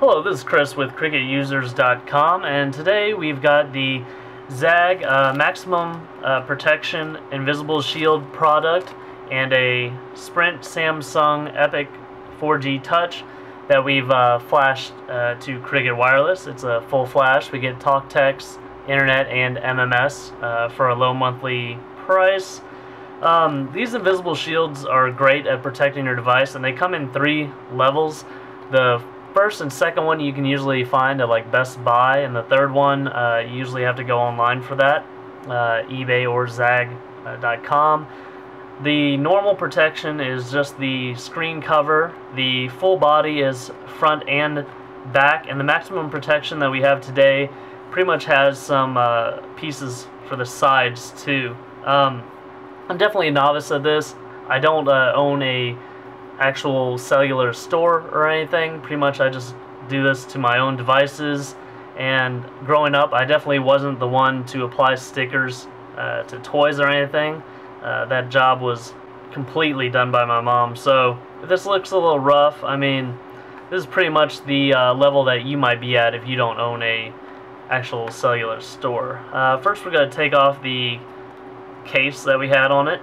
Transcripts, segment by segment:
Hello, this is Chris with CricketUsers.com, and today we've got the ZAGG Maximum Protection Invisible Shield product and a Sprint Samsung Epic 4G Touch that we've flashed to Cricket Wireless. It's a full flash. We get talk, text, internet, and MMS for a low monthly price. These invisible shields are great at protecting your device, and they come in 3 levels. The first and second one you can usually find at like Best Buy, and the third one you usually have to go online for that, eBay or ZAGG.com. The normal protection is just the screen cover. The full body is front and back, and the maximum protection that we have today pretty much has some pieces for the sides too. I'm definitely a novice at this. I don't own a actual cellular store or anything. Pretty much I just do this to my own devices, and growing up I definitely wasn't the one to apply stickers to toys or anything. That job was completely done by my mom. So if this looks a little rough, I mean, this is pretty much the level that you might be at if you don't own a actual cellular store. First we're going to take off the case that we had on it.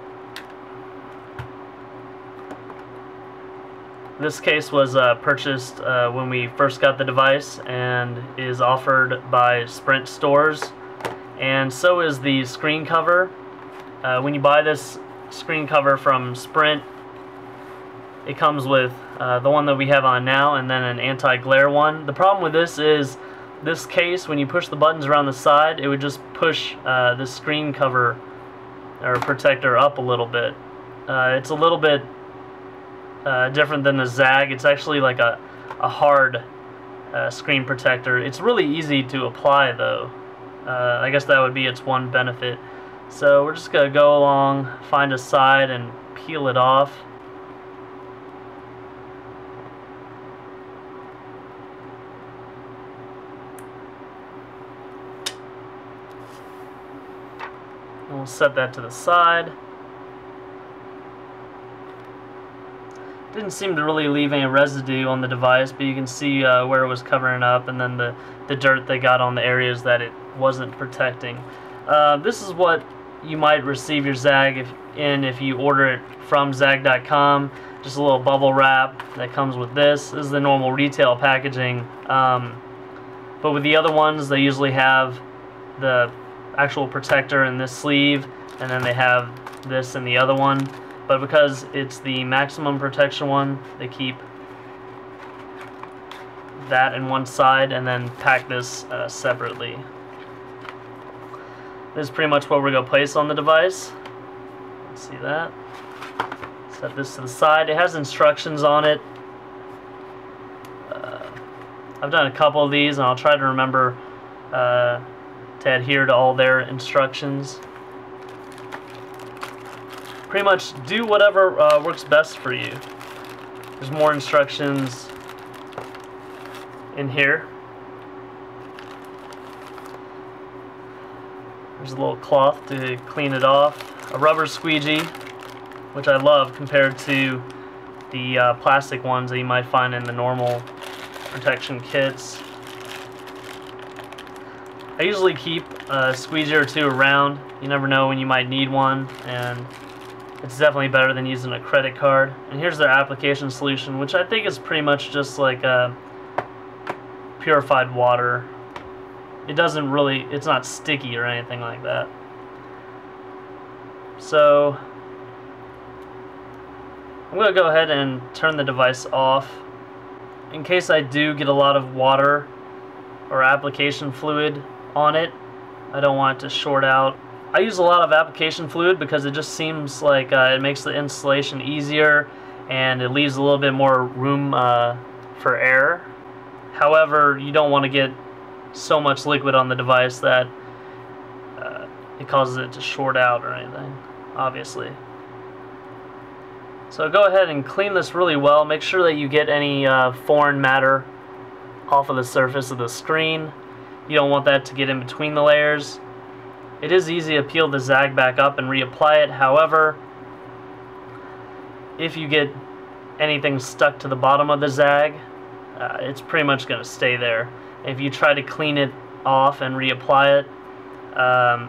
This case was purchased when we first got the device and is offered by Sprint stores, and so is the screen cover. When you buy this screen cover from Sprint, it comes with the one that we have on now and then an anti-glare one. The problem with this is this case, when you push the buttons around the side, it would just push this screen cover or protector up a little bit. It's a little bit different than the ZAGG. It's actually like a hard screen protector. It's really easy to apply though. I guess that would be its one benefit. So we're just going to go along, find a side, and peel it off. And we'll set that to the side. Didn't seem to really leave any residue on the device, but you can see where it was covering up, and then the dirt they got on the areas that it wasn't protecting. This is what you might receive your ZAGG if you order it from ZAGG.com. Just a little bubble wrap that comes with this. This is the normal retail packaging, but with the other ones they usually have the actual protector in this sleeve, and then they have this in the other one. But because it's the maximum protection one, they keep that in one side and then pack this separately. This is pretty much what we're going to place on the device. Let's see that. Set this to the side. It has instructions on it. I've done a couple of these, and I'll try to remember to adhere to all their instructions. Pretty much do whatever works best for you. There's more instructions in here. There's a little cloth to clean it off. A rubber squeegee, which I love compared to the plastic ones that you might find in the normal protection kits. I usually keep a squeegee or two around. You never know when you might need one, and it's definitely better than using a credit card. And here's their application solution, which I think is pretty much just like purified water. It doesn't really, it's not sticky or anything like that. So I'm going to go ahead and turn the device off. In case I do get a lot of water or application fluid on it, I don't want it to short out. I use a lot of application fluid because it just seems like it makes the installation easier, and it leaves a little bit more room for error. However, you don't want to get so much liquid on the device that it causes it to short out or anything, obviously. So go ahead and clean this really well. Make sure that you get any foreign matter off of the surface of the screen. You don't want that to get in between the layers. It is easy to peel the ZAGG back up and reapply it. However, if you get anything stuck to the bottom of the ZAGG, it's pretty much going to stay there. If you try to clean it off and reapply it,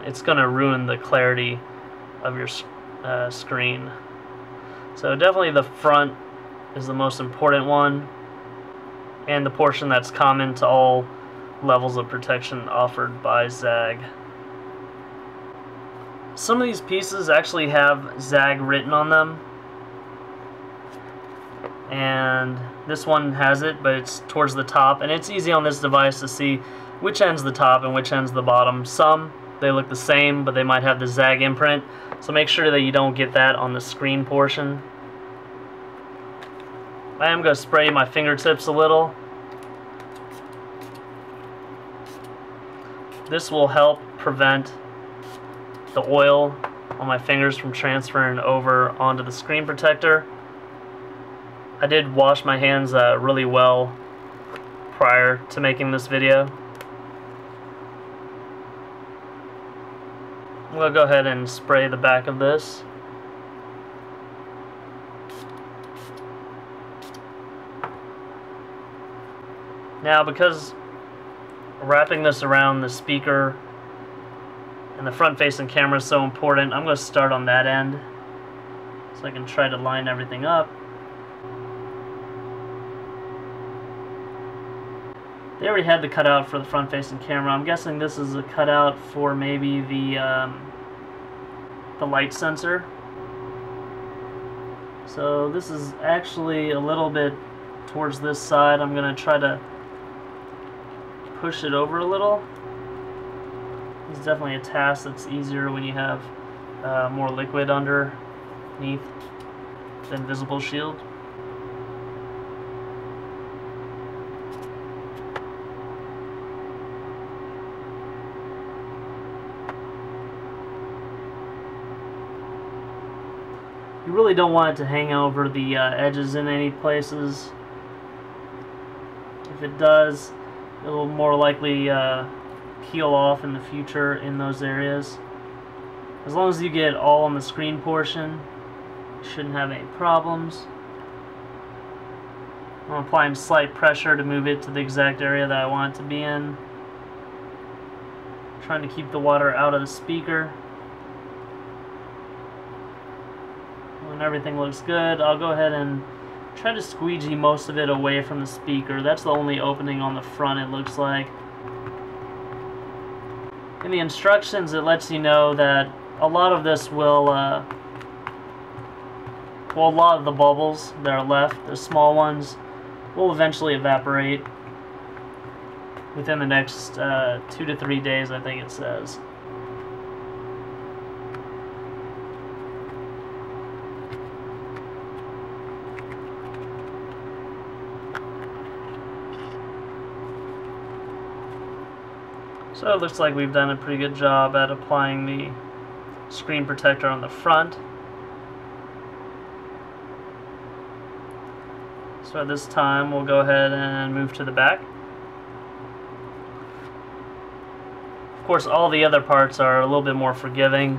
it's going to ruin the clarity of your screen. So definitely the front is the most important one, and the portion that's common to all levels of protection offered by ZAGG. Some of these pieces actually have ZAGG written on them, and this one has it, but it's towards the top, and it's easy on this device to see which end's the top and which end's the bottom. Some, they look the same, but they might have the ZAGG imprint, so make sure that you don't get that on the screen portion. I am going to spray my fingertips a little. This will help prevent the oil on my fingers from transferring over onto the screen protector. I did wash my hands really well prior to making this video. I'm going to go ahead and spray the back of this. Now, because wrapping this around the speaker and the front-facing camera is so important, I'm going to start on that end so I can try to line everything up. They already had the cutout for the front-facing camera. I'm guessing this is a cutout for maybe the light sensor. So this is actually a little bit towards this side. I'm going to try to push it over a little. It's definitely a task that's easier when you have more liquid underneath the invisible shield. You really don't want it to hang over the edges in any places. If it does, it will more likely peel off in the future in those areas. As long as you get all on the screen portion, you shouldn't have any problems. I'm applying slight pressure to move it to the exact area that I want it to be in. Trying to keep the water out of the speaker. When everything looks good, I'll go ahead and try to squeegee most of it away from the speaker. That's the only opening on the front, it looks like. In the instructions, it lets you know that a lot of this will, well, a lot of the bubbles that are left, the small ones, will eventually evaporate within the next 2 to 3 days, I think it says. So it looks like we've done a pretty good job at applying the screen protector on the front. So at this time we'll go ahead and move to the back. Of course, all the other parts are a little bit more forgiving.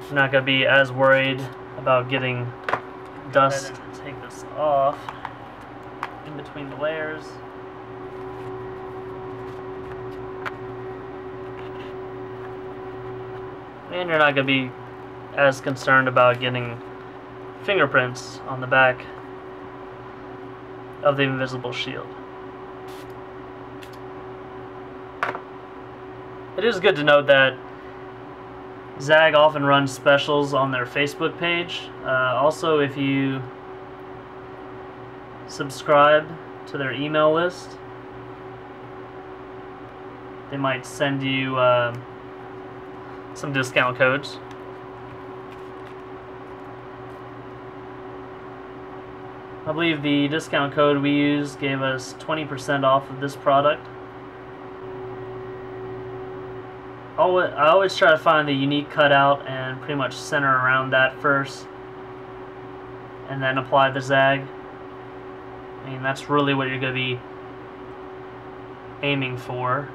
I'm not going to be as worried about getting dust. Take this off in between the layers. And you're not going to be as concerned about getting fingerprints on the back of the invisible shield. It is good to note that ZAGG often runs specials on their Facebook page. Also, if you subscribe to their email list, they might send you some discount codes. I believe the discount code we used gave us 20% off of this product. I always try to find the unique cutout and pretty much center around that first, and then apply the ZAGG. I mean, that's really what you're going to be aiming for,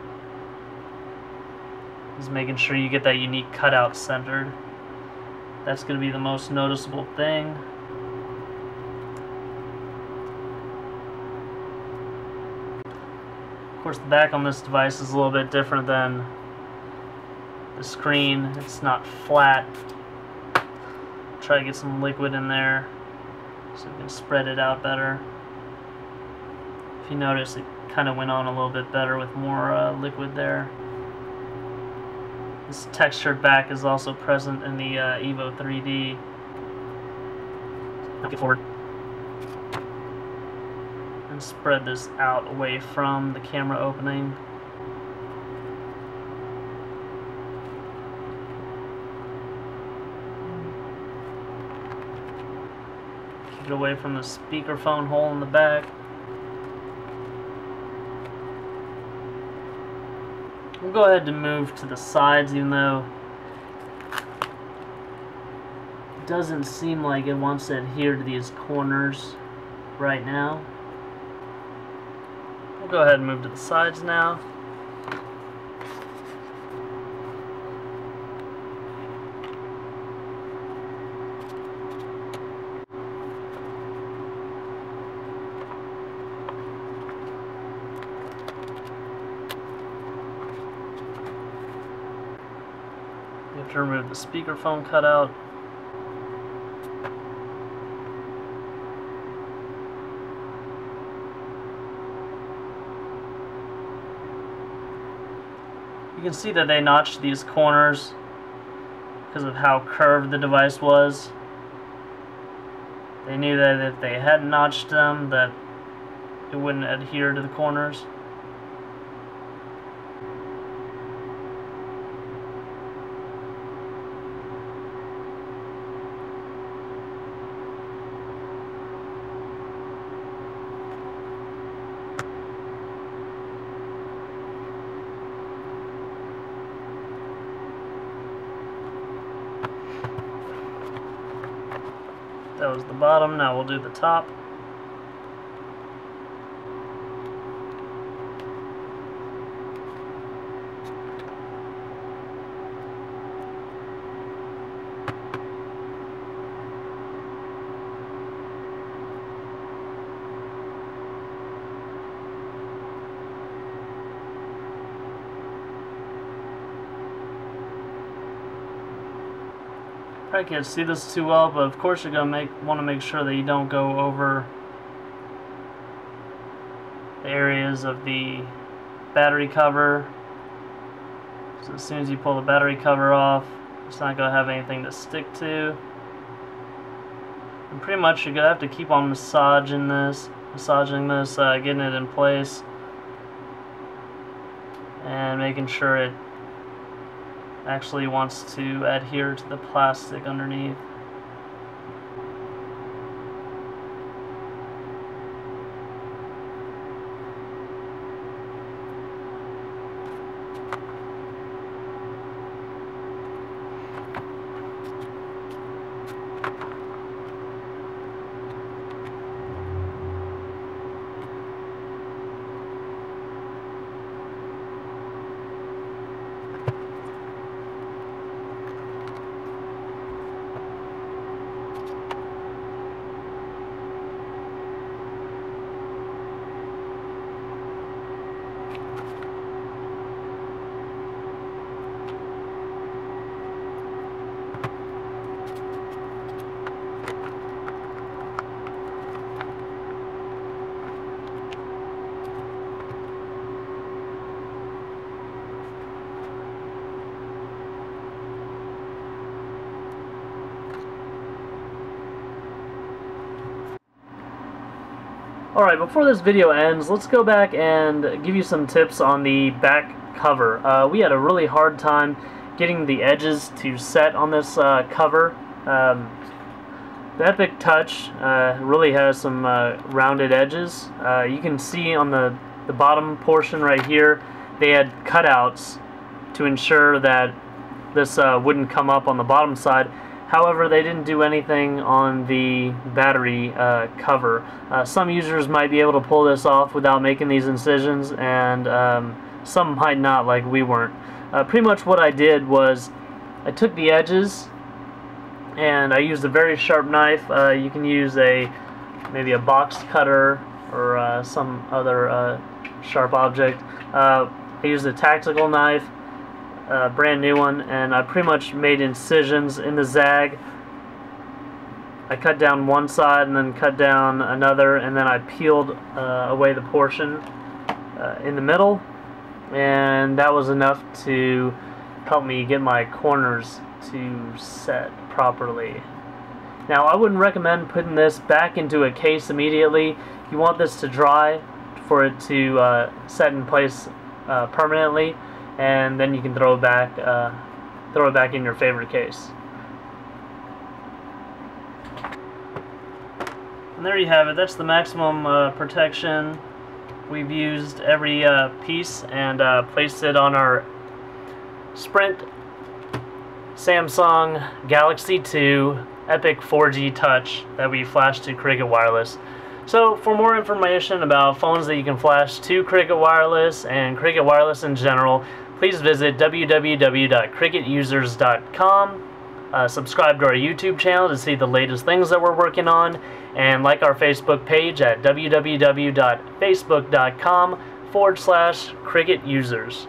is making sure you get that unique cutout centered. That's going to be the most noticeable thing. Of course, the back on this device is a little bit different than the screen. It's not flat. Try to get some liquid in there so we can spread it out better. If you notice, it kind of went on a little bit better with more liquid there. This textured back is also present in the Evo 3D. Knock it forward. And spread this out away from the camera opening. Keep it away from the speakerphone hole in the back. We'll go ahead and move to the sides, even though it doesn't seem like it wants to adhere to these corners right now. We'll go ahead and move to the sides now. You have to remove the speakerphone cutout. You can see that they notched these corners because of how curved the device was. They knew that if they hadn't notched them, that it wouldn't adhere to the corners. That was the bottom, now we'll do the top. Probably can't see this too well, but of course you're gonna want to make sure that you don't go over the areas of the battery cover. So as soon as you pull the battery cover off, it's not gonna have anything to stick to. And pretty much you're gonna have to keep on massaging this, getting it in place, and making sure it actually wants to adhere to the plastic underneath. Alright, before this video ends, let's go back and give you some tips on the back cover. We had a really hard time getting the edges to set on this cover. The Epic Touch really has some rounded edges. You can see on the bottom portion right here, they had cutouts to ensure that this wouldn't come up on the bottom side. However, they didn't do anything on the battery cover. Some users might be able to pull this off without making these incisions, and some might not, like we weren't. Pretty much what I did was I took the edges and I used a very sharp knife. You can use maybe a box cutter or some other sharp object. I used a tactical knife, a brand new one, and I pretty much made incisions in the ZAGG. I cut down one side and then cut down another, and then I peeled away the portion in the middle, and that was enough to help me get my corners to set properly. Now, I wouldn't recommend putting this back into a case immediately. You want this to dry for it to set in place permanently, and then you can throw it back in your favorite case. And there you have it. That's the maximum protection. We've used every piece and placed it on our Sprint Samsung Galaxy 2 Epic 4G Touch that we flashed to Cricket Wireless. So for more information about phones that you can flash to Cricket Wireless and Cricket Wireless in general, please visit www.cricketusers.com. Subscribe to our YouTube channel to see the latest things that we're working on, and like our Facebook page at www.facebook.com/cricketusers.